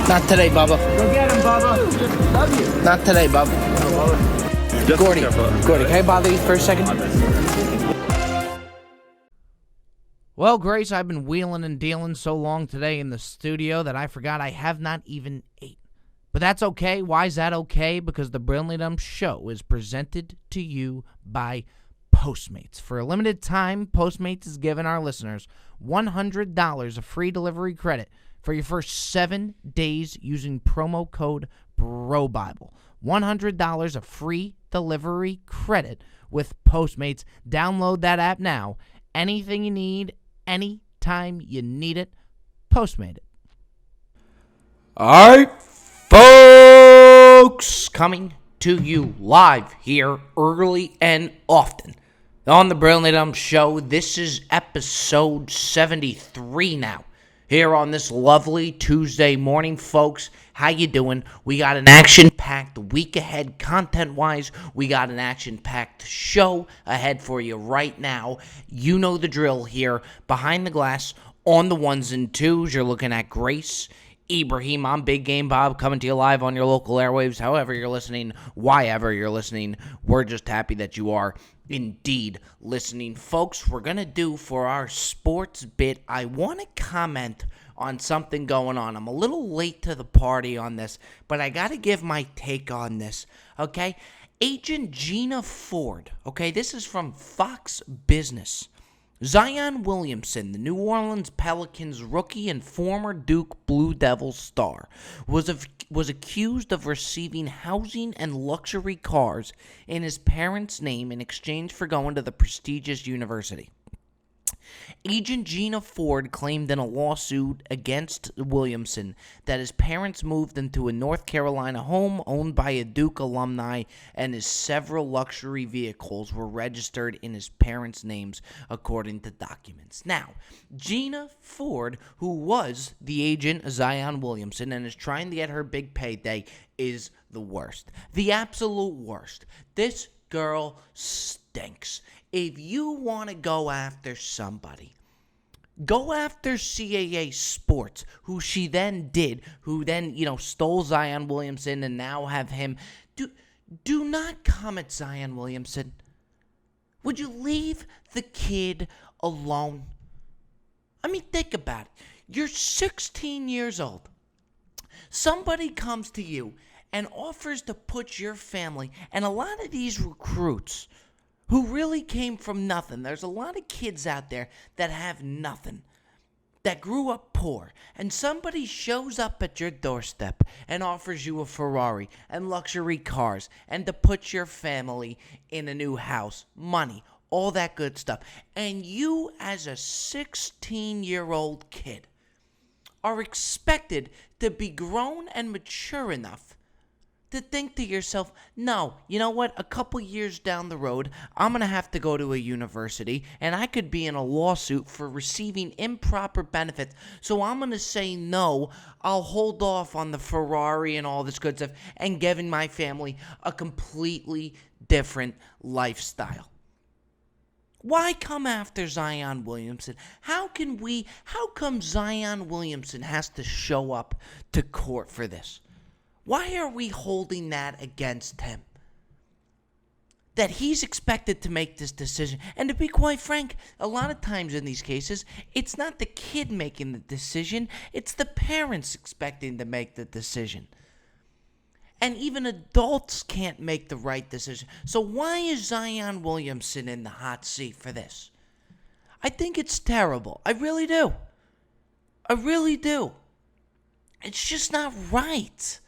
Not today, Bubba. Go get him, Bubba. Love you. Not today, Bubba. Gordy, can I bother you for a second? Well, Grace, I've been wheeling and dealing so long today in the studio that I forgot I have not even ate. But that's okay. Why is that okay? Because the Brilliantly Dumb Show is presented to you by Postmates. For a limited time, Postmates is giving our listeners $100 of free delivery credit for your first 7 days using promo code BROBIBLE. $100 of free delivery credit with Postmates. Download that app now. Anything you need, anytime you need it, Postmate it. All right, folks, coming to you live here early and often on the Brilliantly Dumb Show. This is episode 73 now. Here on this lovely Tuesday morning, folks. How you doing? We got an action-packed week ahead content-wise. We got an action-packed show ahead for you right now. You know the drill here. Behind the glass, on the ones and twos, you're looking at Grace, Ibrahim. I'm Big Game Bob, coming to you live on your local airwaves. However you're listening, whyever you're listening, we're just happy that you are indeed listening. Folks, we're going to do for our sports bit, I want to comment on something going on. I'm a little late to the party on this, but I got to give my take on this, okay? Agent Gina Ford, okay, this is from Fox Business. Zion Williamson, the New Orleans Pelicans rookie and former Duke Blue Devils star, was accused of receiving housing and luxury cars in his parents' name in exchange for going to the prestigious university. Agent Gina Ford claimed in a lawsuit against Williamson that his parents moved into a North Carolina home owned by a Duke alumni and his several luxury vehicles were registered in his parents' names according to documents. Now, Gina Ford, who was the agent of Zion Williamson and is trying to get her big payday, is the worst. The absolute worst. This girl stinks. If you want to go after somebody, go after CAA Sports, who she then did, who then, stole Zion Williamson and now have him. Do not come at Zion Williamson. Would you leave the kid alone? I mean, think about it. You're 16 years old. Somebody comes to you and offers to put your family, and a lot of these recruits who really came from nothing. There's a lot of kids out there that have nothing, that grew up poor, and somebody shows up at your doorstep and offers you a Ferrari and luxury cars and to put your family in a new house, money, all that good stuff. And you, as a 16-year-old kid, are expected to be grown and mature enough to think to yourself, no, you know what, a couple years down the road, I'm going to have to go to a university, and I could be in a lawsuit for receiving improper benefits, so I'm going to say no, I'll hold off on the Ferrari and all this good stuff, and giving my family a completely different lifestyle. Why come after Zion Williamson? How come Zion Williamson has to show up to court for this? Why are we holding that against him? That he's expected to make this decision. And to be quite frank, a lot of times in these cases, it's not the kid making the decision, it's the parents expecting to make the decision. And even adults can't make the right decision. So why is Zion Williamson in the hot seat for this? I think it's terrible. I really do. I really do. It's just not right.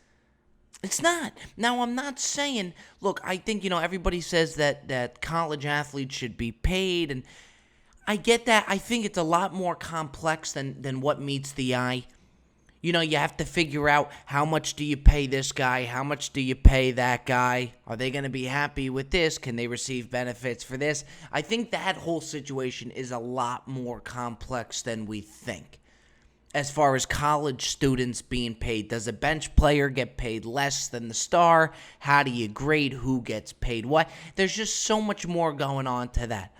It's not. Now, I'm not saying, look, I think, everybody says that college athletes should be paid, and I get that. I think it's a lot more complex than what meets the eye. You have to figure out how much do you pay this guy, how much do you pay that guy, are they going to be happy with this, can they receive benefits for this? I think that whole situation is a lot more complex than we think. As far as college students being paid, does a bench player get paid less than the star? How do you grade who gets paid what? There's just so much more going on to that.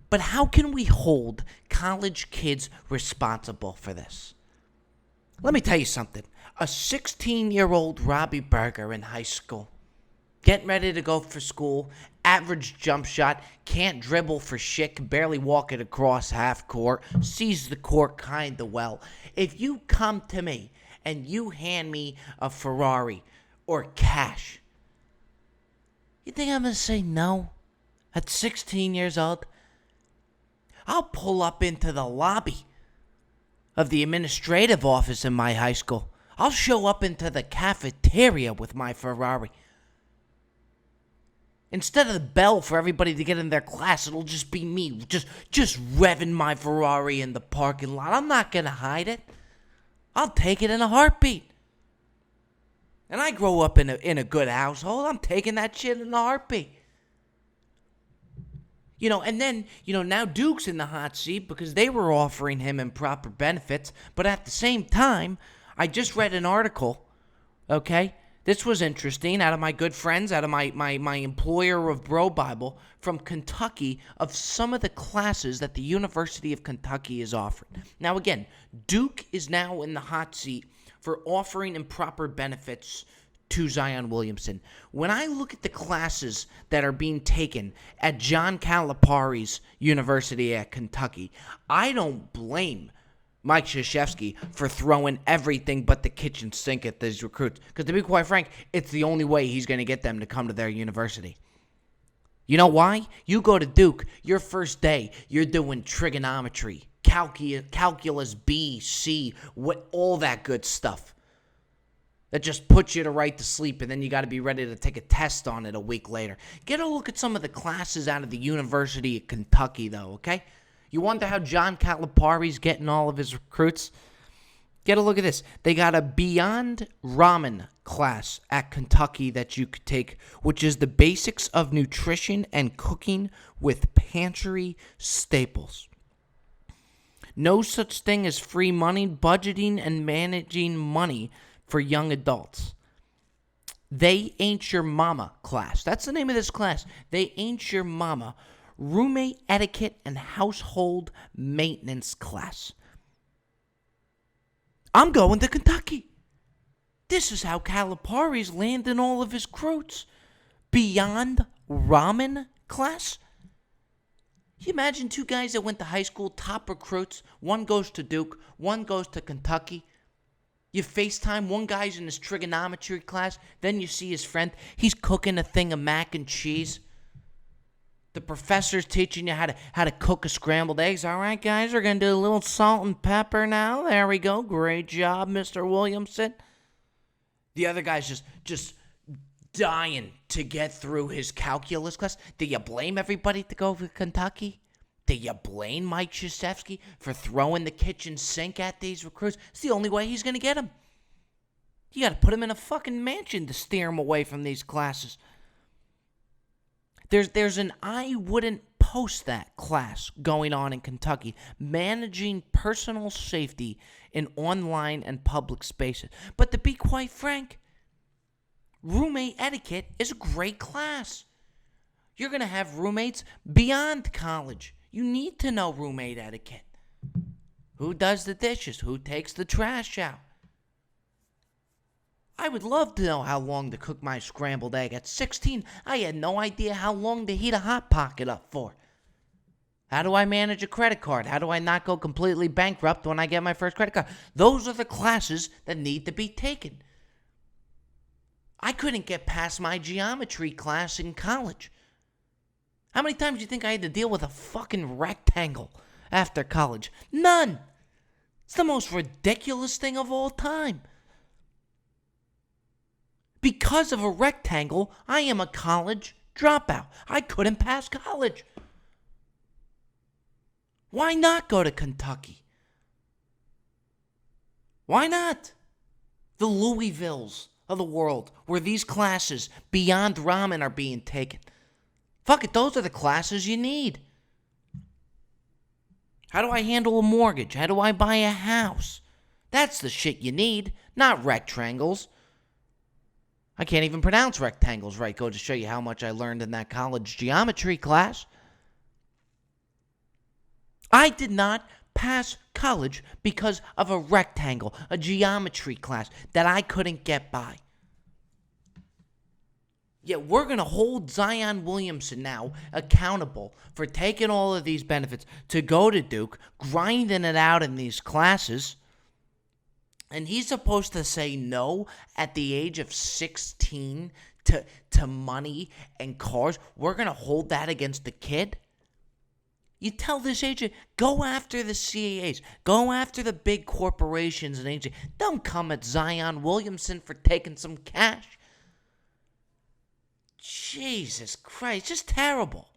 But how can we hold college kids responsible for this? Let me tell you something. A 16-year-old Robbie Berger in high school, getting ready to go for school, average jump shot, can't dribble for shit, can barely walk it across half court, sees the court kinda well. If you come to me and you hand me a Ferrari or cash, you think I'm gonna say no? At 16 years old? I'll pull up into the lobby of the administrative office in my high school. I'll show up into the cafeteria with my Ferrari. Instead of the bell for everybody to get in their class, it'll just be me, just revving my Ferrari in the parking lot. I'm not gonna hide it. I'll take it in a heartbeat. And I grow up in a good household. I'm taking that shit in a heartbeat. And then, now Duke's in the hot seat because they were offering him improper benefits. But at the same time, I just read an article, okay? This was interesting, out of my good friends, out of my employer of Bro Bible, from Kentucky, of some of the classes that the University of Kentucky is offering. Now again, Duke is now in the hot seat for offering improper benefits to Zion Williamson. When I look at the classes that are being taken at John Calipari's University at Kentucky, I don't blame Mike Krzyzewski for throwing everything but the kitchen sink at these recruits. Because to be quite frank, it's the only way he's going to get them to come to their university. You know why? You go to Duke, your first day, you're doing trigonometry, calculus B, C, all that good stuff. That just puts you to right to sleep, and then you got to be ready to take a test on it a week later. Get a look at some of the classes out of the University of Kentucky, though, okay? You wonder how John Calipari's getting all of his recruits? Get a look at this. They got a Beyond Ramen class at Kentucky that you could take, which is the basics of nutrition and cooking with pantry staples. No such thing as free money, budgeting, and managing money for young adults. They Ain't Your Mama class. That's the name of this class. They Ain't Your Mama. Roommate etiquette and household maintenance class. I'm going to Kentucky. This is how Calipari's landing all of his recruits. Beyond Ramen class. You imagine two guys that went to high school, top recruits. One goes to Duke, one goes to Kentucky. You FaceTime, one guy's in his trigonometry class, then you see his friend, he's cooking a thing of mac and cheese. The professor's teaching you how to cook a scrambled eggs. All right, guys, we're going to do a little salt and pepper now. There we go. Great job, Mr. Williamson. The other guy's just dying to get through his calculus class. Do you blame everybody to go to Kentucky? Do you blame Mike Krzyzewski for throwing the kitchen sink at these recruits? It's the only way he's going to get them. You got to put him in a fucking mansion to steer him away from these classes. There's an I wouldn't post that class going on in Kentucky, managing personal safety in online and public spaces. But to be quite frank, roommate etiquette is a great class. You're going to have roommates beyond college. You need to know roommate etiquette. Who does the dishes? Who takes the trash out? I would love to know how long to cook my scrambled egg. At 16, I had no idea how long to heat a Hot Pocket up for. How do I manage a credit card? How do I not go completely bankrupt when I get my first credit card? Those are the classes that need to be taken. I couldn't get past my geometry class in college. How many times do you think I had to deal with a fucking rectangle after college? None. It's the most ridiculous thing of all time. Because of a rectangle, I am a college dropout. I couldn't pass college. Why not go to Kentucky? Why not? The Louisvilles of the world, where these classes beyond ramen are being taken. Fuck it, those are the classes you need. How do I handle a mortgage? How do I buy a house? That's the shit you need, not rectangles. I can't even pronounce rectangles right. Go to show you how much I learned in that college geometry class. I did not pass college because of a rectangle, a geometry class that I couldn't get by. Yet we're going to hold Zion Williamson now accountable for taking all of these benefits to go to Duke, grinding it out in these classes. And he's supposed to say no at the age of 16 to money and cars. We're going to hold that against the kid? You tell this agent, go after the CAAs. Go after the big corporations and agents. Don't come at Zion Williamson for taking some cash. Jesus Christ, just terrible.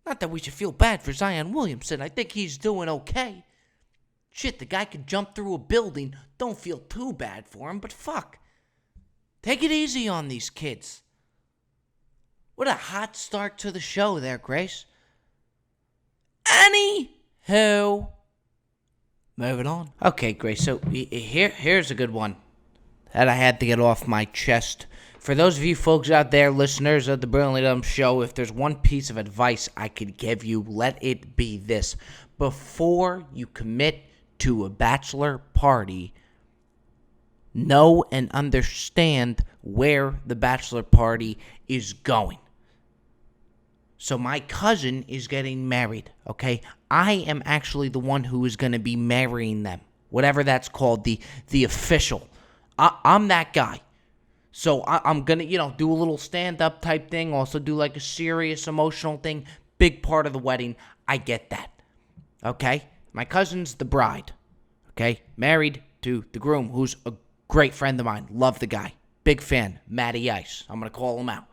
Not that we should feel bad for Zion Williamson. I think he's doing okay. Shit, the guy could jump through a building. Don't feel too bad for him, but fuck. Take it easy on these kids. What a hot start to the show there, Grace. Anywho, moving on. Okay, Grace, so here's a good one that I had to get off my chest. For those of you folks out there, listeners of the Brilliantly Dumb Show, if there's one piece of advice I could give you, let it be this. Before you commit to a bachelor party, know and understand where the bachelor party is going. So my cousin is getting married, okay? I am actually the one who is going to be marrying them. Whatever that's called, the official. I'm that guy. So I'm going to, do a little stand-up type thing, also do like a serious emotional thing. Big part of the wedding. I get that, okay? My cousin's the bride, okay? Married to the groom, who's a great friend of mine. Love the guy. Big fan. Matty Ice. I'm going to call him out.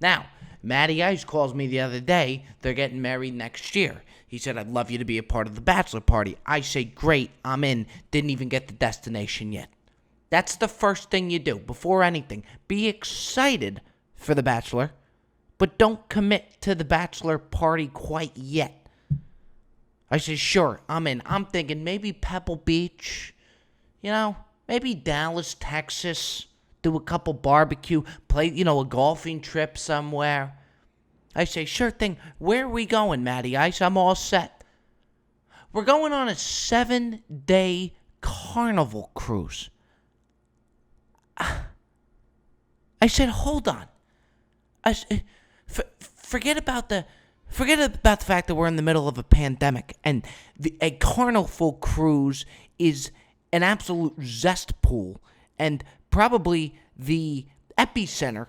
Now, Matty Ice calls me the other day. They're getting married next year. He said, I'd love you to be a part of the bachelor party. I say, great, I'm in. Didn't even get the destination yet. That's the first thing you do before anything. Be excited for the bachelor, but don't commit to the bachelor party quite yet. I say, sure, I'm in. I'm thinking maybe Pebble Beach, maybe Dallas, Texas. Do a couple barbecue, play, a golfing trip somewhere. I say, sure thing. Where are we going, Matty Ice? I'm all set. We're going on a 7-day carnival cruise. I said, hold on. Forget about the fact that we're in the middle of a pandemic and a carnival cruise is an absolute zestpool and probably the epicenter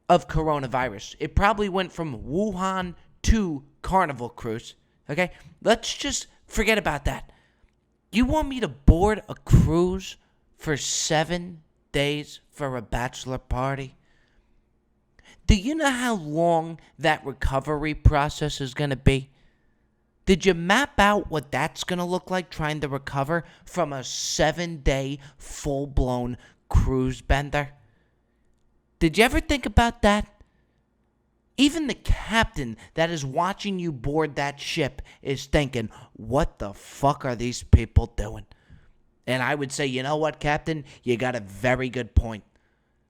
of coronavirus. It probably went from Wuhan to Carnival Cruise. Okay? Let's just forget about that. You want me to board a cruise for 7 days for a bachelor party? Do you know how long that recovery process is going to be? Did you map out what that's going to look like trying to recover from a 7-day full-blown cruise bender? Did you ever think about that? Even the captain that is watching you board that ship is thinking, what the fuck are these people doing? And I would say, you know what, Captain? You got a very good point.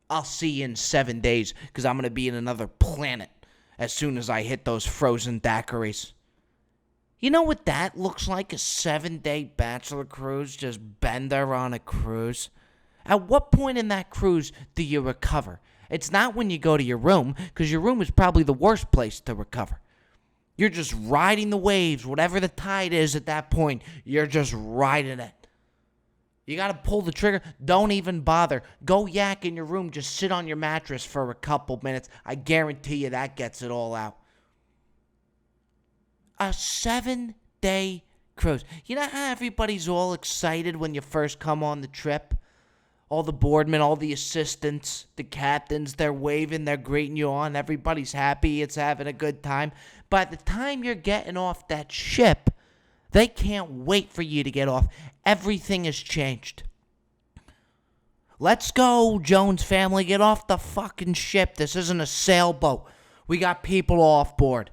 I'll see you in 7 days because I'm going to be in another planet as soon as I hit those frozen daiquiris. You know what that looks like? A 7-day bachelor cruise, just bender on a cruise. At what point in that cruise do you recover? It's not when you go to your room, because your room is probably the worst place to recover. You're just riding the waves, whatever the tide is at that point, you're just riding it. You got to pull the trigger. Don't even bother. Go yak in your room. Just sit on your mattress for a couple minutes. I guarantee you that gets it all out. A 7-day cruise. You know how everybody's all excited when you first come on the trip? All the boardmen, all the assistants, the captains, they're waving, they're greeting you on. Everybody's happy. It's having a good time. By the time you're getting off that ship, they can't wait for you to get off. Everything has changed. Let's go, Jones family. Get off the fucking ship. This isn't a sailboat. We got people off board.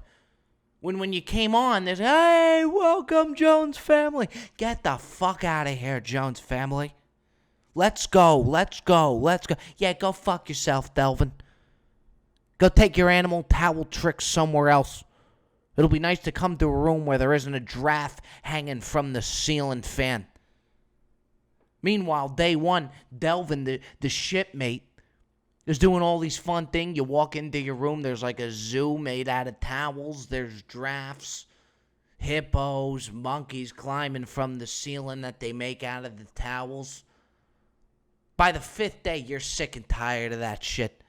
When you came on, there's, hey, welcome, Jones family. Get the fuck out of here, Jones family. Let's go, let's go, let's go. Yeah, go fuck yourself, Delvin. Go take your animal towel tricks somewhere else. It'll be nice to come to a room where there isn't a draft hanging from the ceiling fan. Meanwhile, day one, Delvin, the shipmate, is doing all these fun things. You walk into your room, there's like a zoo made out of towels. There's giraffes, hippos, monkeys climbing from the ceiling that they make out of the towels. By the 5th day, you're sick and tired of that shit.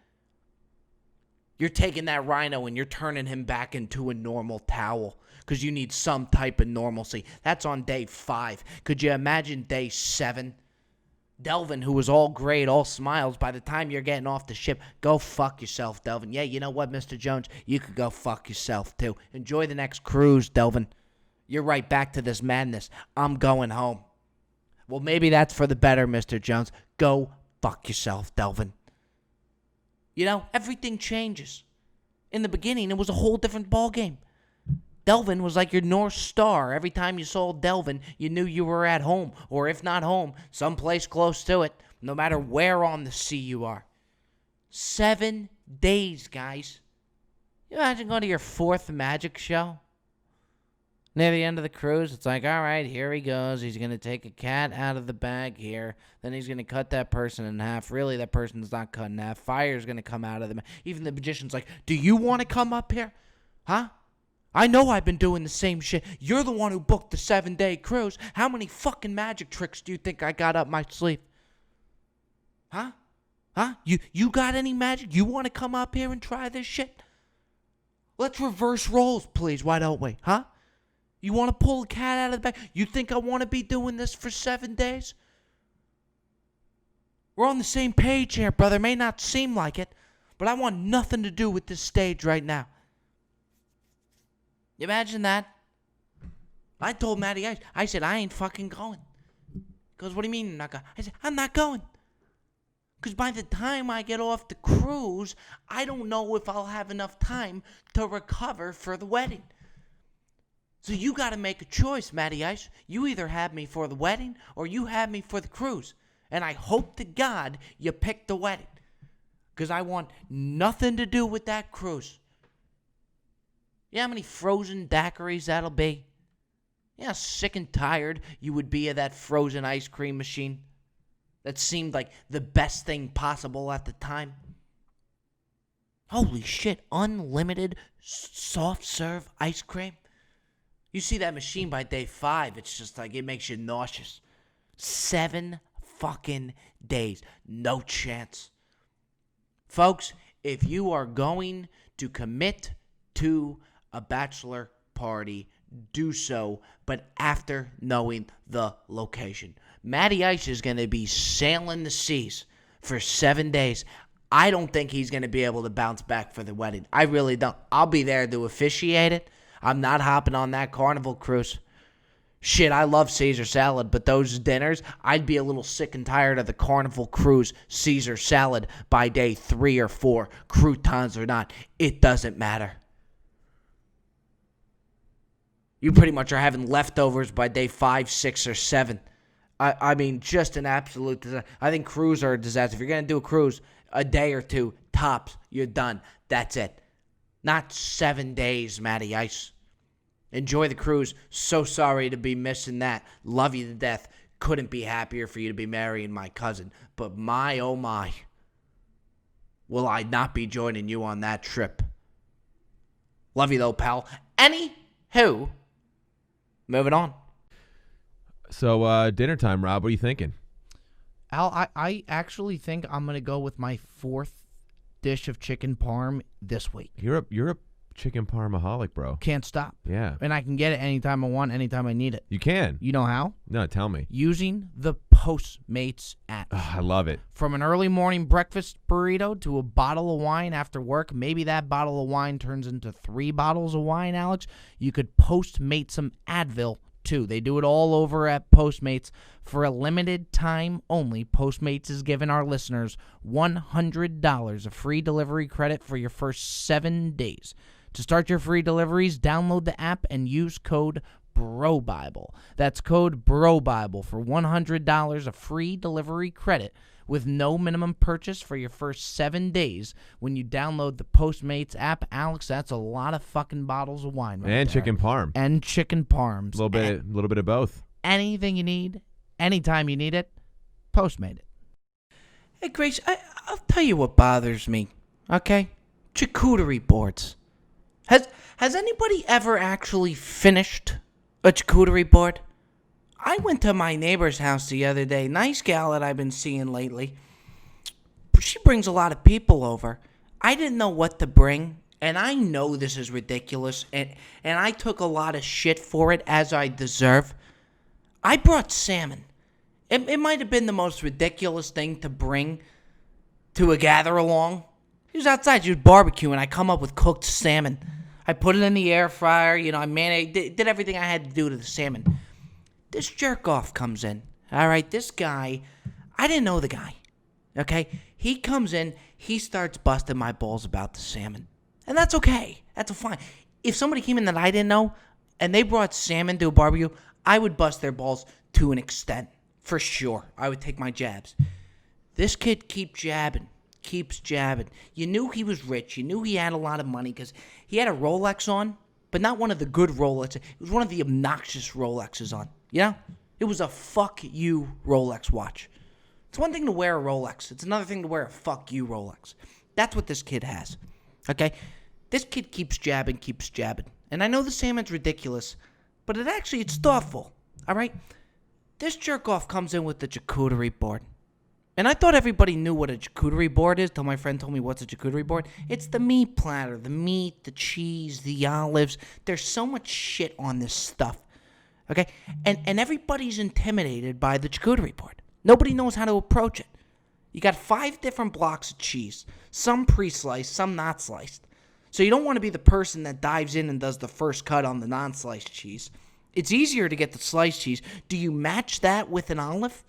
You're taking that rhino and you're turning him back into a normal towel because you need some type of normalcy. That's on day 5. Could you imagine day 7? Delvin, who was all great, all smiles, by the time you're getting off the ship, go fuck yourself, Delvin. Yeah, you know what, Mr. Jones? You could go fuck yourself, too. Enjoy the next cruise, Delvin. You're right back to this madness. I'm going home. Well, maybe that's for the better, Mr. Jones. Go fuck yourself, Delvin. You know, everything changes. In the beginning, it was a whole different ballgame. Delvin was like your North Star. Every time you saw Delvin, you knew you were at home. Or if not home, someplace close to it. No matter where on the sea you are. 7 days, guys. You imagine going to your 4th magic show? Near the end of the cruise, it's like, all right, here he goes. He's going to take a cat out of the bag here. Then he's going to cut that person in half. Really, that person's not cut in half. Fire's going to come out of them. Even the magician's like, do you want to come up here? Huh? I know I've been doing the same shit. You're the one who booked the 7-day cruise. How many fucking magic tricks do you think I got up my sleeve? Huh? You got any magic? You want to come up here and try this shit? Let's reverse roles, please. Why don't we? Huh? You want to pull a cat out of the bag? You think I want to be doing this for 7 days? We're on the same page here, brother. May not seem like it, but I want nothing to do with this stage right now. Imagine that. I told Matty Ice, I said, I ain't fucking going. He goes, what do you mean you're not going? I said, I'm not going. Because by the time I get off the cruise, I don't know if I'll have enough time to recover for the wedding. So you got to make a choice, Matty Ice. You either have me for the wedding or you have me for the cruise. And I hope to God you pick the wedding. Because I want nothing to do with that cruise. You know how many frozen daiquiris that'll be? You know how sick and tired you would be of that frozen ice cream machine? That seemed like the best thing possible at the time. Holy shit, unlimited soft serve ice cream? You see that machine by day 5, it's just like it makes you nauseous. 7 fucking days. No chance. Folks, if you are going to commit to a bachelor party, do so, but after knowing the location. Matty Ice is going to be sailing the seas for 7 days. I don't think he's going to be able to bounce back for the wedding. I really don't. I'll be there to officiate it. I'm not hopping on that Carnival cruise. Shit, I love Caesar salad, but those dinners, I'd be a little sick and tired of the Carnival cruise Caesar salad by day 3 or 4. Croutons or not, it doesn't matter. You pretty much are having leftovers by day 5, 6, or 7. I mean, just an absolute disaster. I think cruise are a disaster. If you're going to do a cruise, a day or 2, tops, you're done. That's it. Not 7 days, Matty Ice. Enjoy the cruise. So sorry to be missing that. Love you to death. Couldn't be happier for you to be marrying my cousin. But my, oh my, will I not be joining you on that trip. Love you though, pal. Anywho, moving on. So, dinner time, Rob. What are you thinking? Al, I actually think I'm going to go with my 4th dish of chicken parm this week. You're a chicken parmaholic, bro. Can't stop. Yeah. And I can get it anytime I want, anytime I need it. You can. You know how? No, tell me. Using the Postmates app. Oh, I love it. From an early morning breakfast burrito to a bottle of wine after work, maybe that bottle of wine turns into 3 bottles of wine, Alex. You could Postmate some Advil too. They do it all over at Postmates. For a limited time only, Postmates is giving our listeners $100 of free delivery credit for your first 7 days. To start your free deliveries, download the app and use code BROBIBLE. That's code BROBIBLE for $100 of free delivery credit with no minimum purchase for your first 7 days when you download the Postmates app. Alex, that's a lot of fucking bottles of wine right And there. chicken parm. And chicken parms. A little bit of both. Anything you need, anytime you need it, Postmate it. Hey, Grace, I'll tell you what bothers me, okay? Charcuterie boards. Has anybody ever actually finished a charcuterie board? I went to my neighbor's house the other day. Nice gal that I've been seeing lately. She brings a lot of people over. I didn't know what to bring, and I know this is ridiculous, and I took a lot of shit for it, as I deserve. I brought salmon. It might have been the most ridiculous thing to bring to a gather-along. He was outside, she was barbecuing. I come up with cooked salmon. I put it in the air fryer, I did everything I had to do to the salmon. This jerk-off comes in, all right? This guy, I didn't know the guy, okay? He comes in, he starts busting my balls about the salmon. And that's okay. That's fine. If somebody came in that I didn't know, and they brought salmon to a barbecue, I would bust their balls to an extent. For sure. I would take my jabs. This kid keeps jabbing. You knew he was rich. You knew he had a lot of money because he had a Rolex on, but not one of the good Rolexes. It was one of the obnoxious Rolexes on. It was a fuck you Rolex watch. It's one thing to wear a Rolex. It's another thing to wear a fuck you Rolex. That's what this kid has. Okay? This kid keeps jabbing. And I know the salmon's ridiculous, but it's thoughtful. All right? This jerk-off comes in with the charcuterie board. And I thought everybody knew what a charcuterie board is till my friend told me what's a charcuterie board. It's the meat platter, the meat, the cheese, the olives. There's so much shit on this stuff. Okay? And everybody's intimidated by the charcuterie board. Nobody knows how to approach it. You got 5 different blocks of cheese. Some pre-sliced, some not sliced. So you don't want to be the person that dives in and does the first cut on the non-sliced cheese. It's easier to get the sliced cheese. Do you match that with an olive?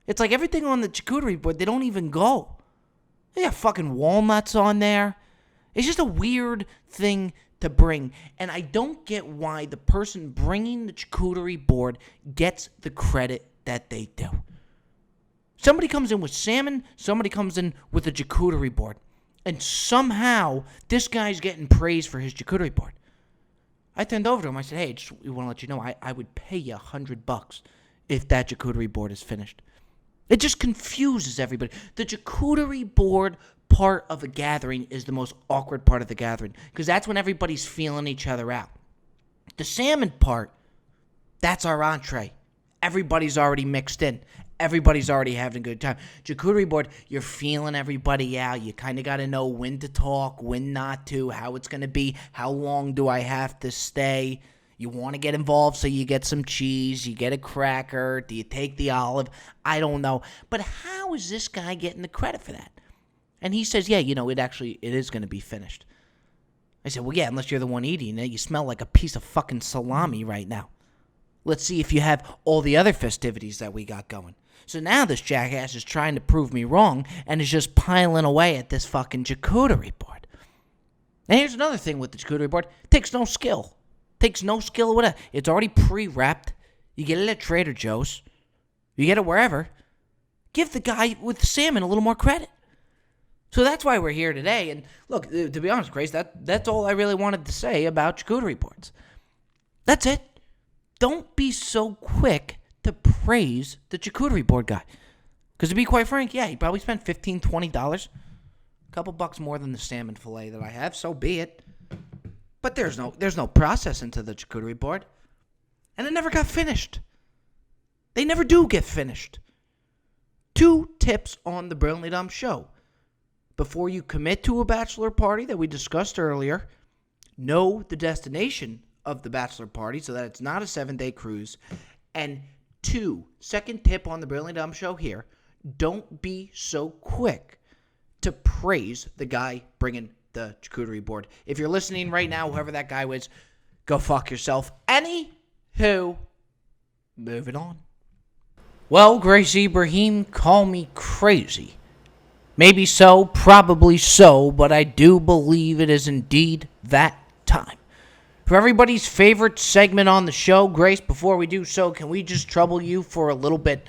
It's like everything on the charcuterie board, they don't even go. They got fucking walnuts on there. It's just a weird thing to bring. And I don't get why the person bringing the charcuterie board gets the credit that they do. Somebody comes in with salmon, somebody comes in with a charcuterie board. And somehow, this guy's getting praise for his charcuterie board. I turned over to him. I said, hey, just want to let you know, I would pay you $100 if that charcuterie board is finished. It just confuses everybody. The charcuterie board part of a gathering is the most awkward part of the gathering because that's when everybody's feeling each other out. The salmon part, that's our entree. Everybody's already mixed in. Everybody's already having a good time. Charcuterie board, you're feeling everybody out. You kind of got to know when to talk, when not to, how it's going to be, how long do I have to stay. You want to get involved, so you get some cheese, you get a cracker, do you take the olive? I don't know. But how is this guy getting the credit for that? And he says, yeah, it is going to be finished. I said, well, yeah, unless you're the one eating it. You smell like a piece of fucking salami right now. Let's see if you have all the other festivities that we got going. So now this jackass is trying to prove me wrong and is just piling away at this fucking charcuterie board. And here's another thing with the charcuterie board. It takes no skill. Whatever. It's already pre-wrapped. You get it at Trader Joe's. You get it wherever. Give the guy with the salmon a little more credit. So that's why we're here today. And look, to be honest, Grace, that's all I really wanted to say about charcuterie boards. That's it. Don't be so quick to praise the charcuterie board guy. Because to be quite frank, yeah, he probably spent $15, $20. A couple bucks more than the salmon fillet that I have, so be it. But there's no process into the charcuterie board. And it never got finished. They never do get finished. 2 tips on the Brilliantly Dumb show. Before you commit to a bachelor party that we discussed earlier, know the destination of the bachelor party so that it's not a 7-day cruise. And 2, second tip on the Brilliantly Dumb show here, don't be so quick to praise the guy bringing the charcuterie board. If you're listening right now, whoever that guy was, go fuck yourself. Anywho, moving on. Well, Grace Ibrahim, call me crazy. Maybe so, probably so, but I do believe it is indeed that time. For everybody's favorite segment on the show, Grace, before we do so, can we just trouble you for a little bit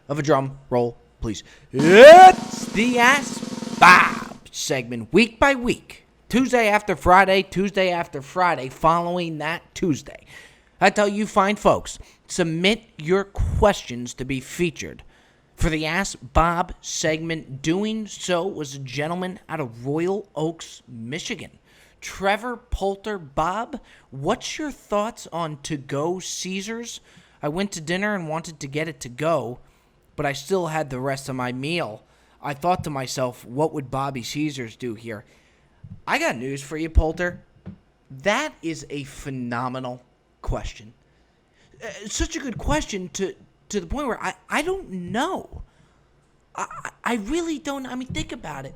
of a drum roll, please. It's the Ask Bob segment, week by week. Tuesday after Friday, following that Tuesday. I tell you fine folks, submit your questions to be featured. For the Ask Bob segment, doing so was a gentleman out of Royal Oaks, Michigan. Trevor Poulter. Bob, what's your thoughts on to-go Caesars? I went to dinner and wanted to get it to go, but I still had the rest of my meal. I thought to myself, what would Bobby Caesars do here? I got news for you, Poulter. That is a phenomenal question. Such a good question to the point where I don't know. I really don't. I mean, think about it.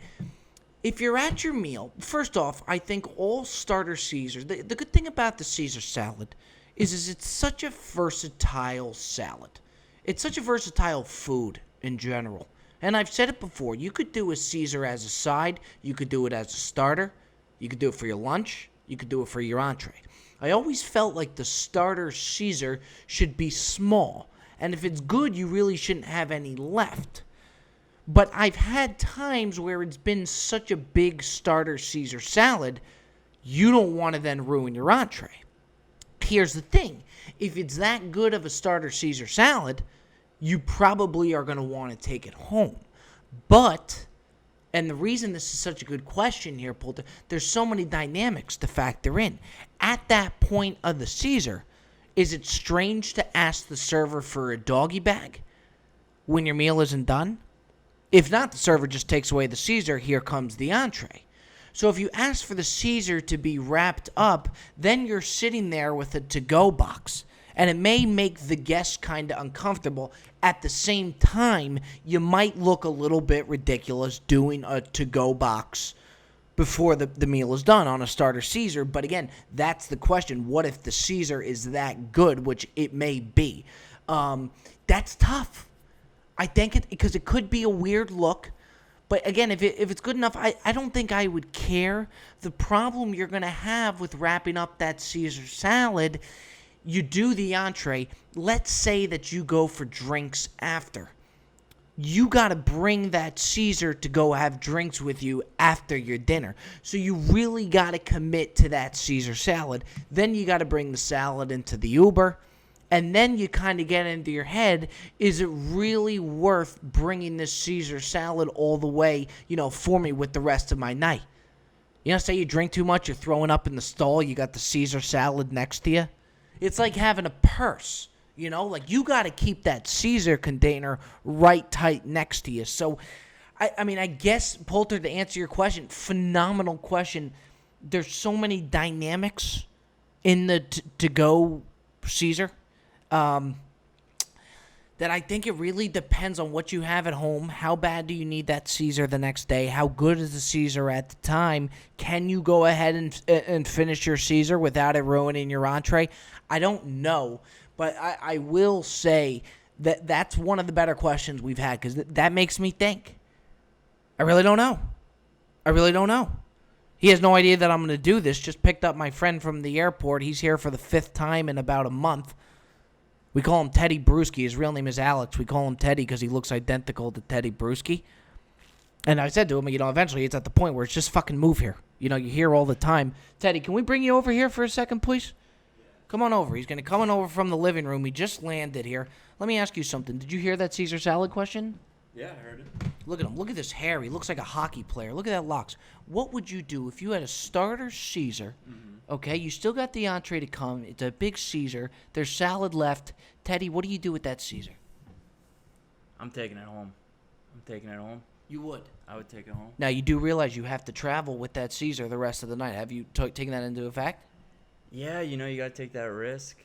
If you're at your meal, first off, I think all starter Caesars, the good thing about the Caesar salad is it's such a versatile salad. It's such a versatile food in general. And I've said it before, you could do a Caesar as a side, you could do it as a starter, you could do it for your lunch, you could do it for your entree. I always felt like the starter Caesar should be small, and if it's good, you really shouldn't have any left. But I've had times where it's been such a big starter Caesar salad, you don't want to then ruin your entree. Here's the thing. If it's that good of a starter Caesar salad, you probably are going to want to take it home. But, and the reason this is such a good question here, Poulter, there's so many dynamics to factor in. At that point of the Caesar, is it strange to ask the server for a doggy bag when your meal isn't done? If not, the server just takes away the Caesar, here comes the entree. So if you ask for the Caesar to be wrapped up, then you're sitting there with a to-go box. And it may make the guest kind of uncomfortable. At the same time, you might look a little bit ridiculous doing a to-go box before the meal is done on a starter Caesar. But again, that's the question. What if the Caesar is that good, which it may be? That's tough. I think it because it could be a weird look. But again, if it's good enough, I don't think I would care. The problem you're going to have with wrapping up that Caesar salad, you do the entree. Let's say that you go for drinks after. You got to bring that Caesar to go have drinks with you after your dinner. So you really got to commit to that Caesar salad. Then you got to bring the salad into the Uber. And then you kind of get into your head, is it really worth bringing this Caesar salad all the way, for me with the rest of my night? Say you drink too much, you're throwing up in the stall, you got the Caesar salad next to you. It's like having a purse, like you got to keep that Caesar container right tight next to you. So, I guess, Poulter, to answer your question, phenomenal question. There's so many dynamics in the to-go Caesar. That I think it really depends on what you have at home. How bad do you need that Caesar the next day? How good is the Caesar at the time? Can you go ahead and finish your Caesar without it ruining your entree? I don't know, but I will say that that's one of the better questions we've had because that makes me think. I really don't know. He has no idea that I'm going to do this. Just picked up my friend from the airport. He's here for the 5th time in about a month. We call him Teddy Bruschi. His real name is Alex. We call him Teddy because he looks identical to Teddy Bruschi. And I said to him, eventually it's at the point where it's just fucking move here. You hear all the time, Teddy, can we bring you over here for a second, please? Come on over. He's going to come on over from the living room. He just landed here. Let me ask you something. Did you hear that Caesar salad question? Yeah, I heard it. Look at him. Look at this hair. He looks like a hockey player. Look at that locks. What would you do if you had a starter Caesar? Okay, you still got the entree to come. It's a big Caesar. There's salad left. Teddy, what do you do with that Caesar? I'm taking it home. You would? I would take it home. Now, you do realize you have to travel with that Caesar the rest of the night. Have you taken that into effect? Yeah, you got to take that risk.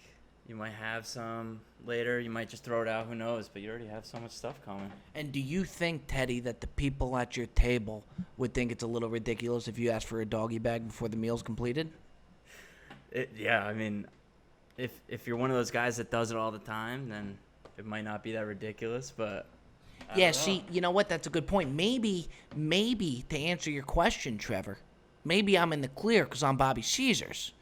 You might have some later. You might just throw it out. Who knows? But you already have so much stuff coming. And do you think, Teddy, that the people at your table would think it's a little ridiculous if you asked for a doggy bag before the meal's completed? Yeah, I mean, if you're one of those guys that does it all the time, then it might not be that ridiculous, but yeah, see, you know what? That's a good point. Maybe to answer your question, Trevor, maybe I'm in the clear because I'm Bobby Caesars,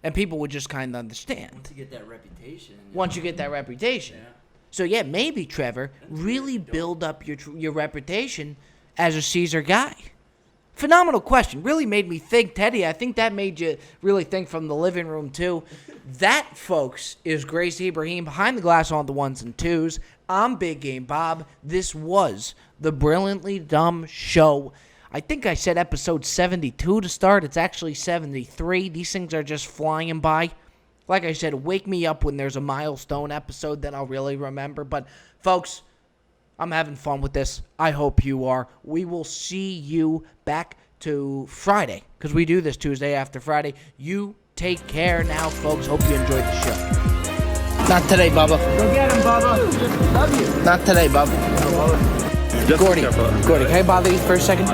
and people would just kind of understand. Once you get that reputation. Once you get that reputation. Yeah. So yeah, maybe Trevor, really build up your reputation as a Caesar guy. Phenomenal question. Really made me think, Teddy. I think that made you really think from the living room, too. That, folks, is Grace Ibrahim behind the glass on the ones and twos. I'm Big Game Bob. This was the Brilliantly Dumb Show. I think I said episode 72 to start. It's actually 73. These things are just flying by. Like I said, wake me up when there's a milestone episode that I'll really remember. But, folks, I'm having fun with this. I hope you are. We will see you back to Friday, because we do this Tuesday after Friday. You take care now, folks. Hope you enjoyed the show. Not today, Bubba. Go get him, Bubba. Love you. Not today, Bubba. No, Bubba. Gordy, can I bother you for a second?